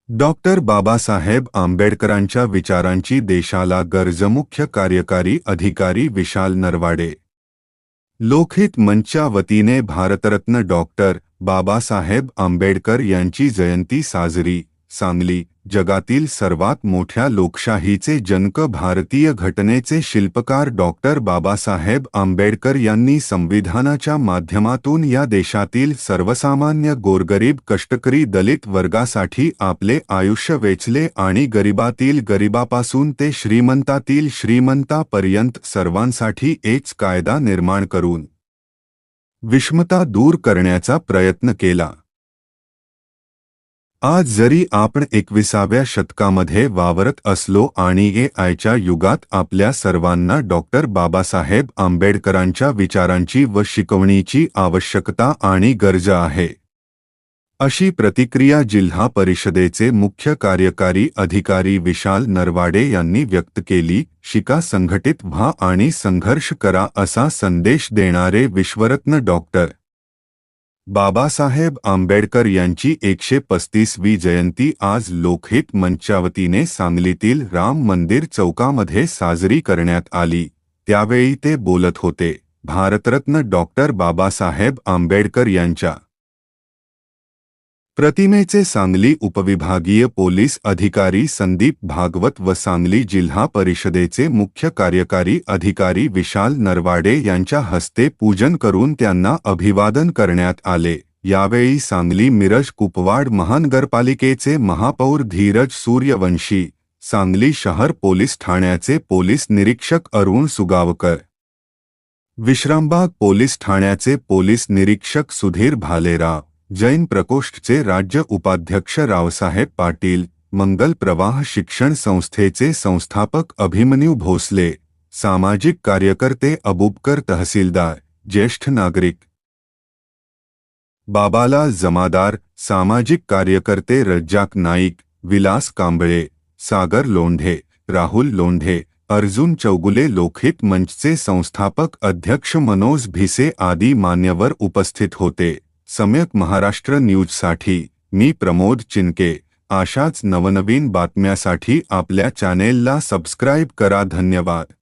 Doctor Babasaheb आंबेडकरांच्या विचारांची देशाला गरज. मुख्य कार्यकारी अधिकारी विशाल नरवाडे. लोकहित मंचच्या वतीने भारतरत्न डॉक्टर बाबासाहेब आंबेडकर यांची जयंती साजरी. सांगली. जगातील सर्वात मोठ्या लोकशाहीचे जनक, भारतीय घटनेचे शिल्पकार डॉक्टर बाबासाहेब आंबेडकर यांनी संविधानाच्या माध्यमातून या देशातील सर्वसामान्य गोरगरीब, कष्टकरी, दलित वर्गासाठी आपले आयुष्य वेचले आणि गरिबातील गरिबापासून ते श्रीमंतातील श्रीमंतापर्यंत सर्वांसाठी एकच कायदा निर्माण करून विषमता दूर करण्याचा प्रयत्न केला. आज जरी आपण 21व्या शतकामध्ये वावरत असलो आणि एआयच्या युगात आपल्या सर्वांना डॉक्टर बाबासाहेब आंबेडकरांच्या विचारांची व शिकवणीची आवश्यकता आणि गरज आहे, अशी प्रतिक्रिया जिल्हा परिषदेचे मुख्य कार्यकारी अधिकारी विशाल नरवाडे यांनी व्यक्त केली. शिका, संघटित व्हा आणि संघर्ष करा, असा संदेश देणारे विश्वरत्न डॉक्टर बाबासाहेब आंबेडकर यांची 135वी जयंती आज लोकहित मंचच्या वतीने सांगलीतील राम मंदिर चौकामध्ये साजरी करण्यात आली. त्यावेळी ते बोलत होते. भारतरत्न डॉक्टर बाबासाहेब आंबेडकर यांच्या प्रतिमेचे सांगली उपविभागीय पोलीस अधिकारी संदीप भागवत व सांगली जिल्हा परिषदेचे मुख्य कार्यकारी अधिकारी विशाल नरवाडे यांच्या हस्ते पूजन करून त्यांना अभिवादन करण्यात आले. यावेळी सांगली मिरज कुपवाड महानगरपालिकेचे महापौर धीरज सूर्यवंशी, सांगली शहर पोलीस ठाण्याचे पोलीस निरीक्षक अरुण सुगावकर, विश्रामबाग पोलीस ठाण्याचे पोलीस निरीक्षक सुधीर भालेराव, जैन प्रकोष्ठचे राज्य उपाध्यक्ष रावसाहेब पाटील, मंगल प्रवाह शिक्षण संस्थेचे संस्थापक अभिमन्यू भोसले, सामाजिक कार्यकर्ते अबूबकर तहसीलदार, ज्येष्ठ नागरिक बाबाला जमादार, सामाजिक कार्यकर्ते रज्जाक नाईक, विलास कांबळे, सागर लोंढे, राहुल लोंढे, अर्जुन चौगुले, लोकहित मंचचे संस्थापक अध्यक्ष मनोज भिसे आदी मान्यवर उपस्थित होते. सम्यक महाराष्ट्र न्यूजसाठी मी प्रमोद चिनके. अशाच नवनवीन बातम्यासाठी आपल्या चॅनेलला सबस्क्राईब करा. धन्यवाद.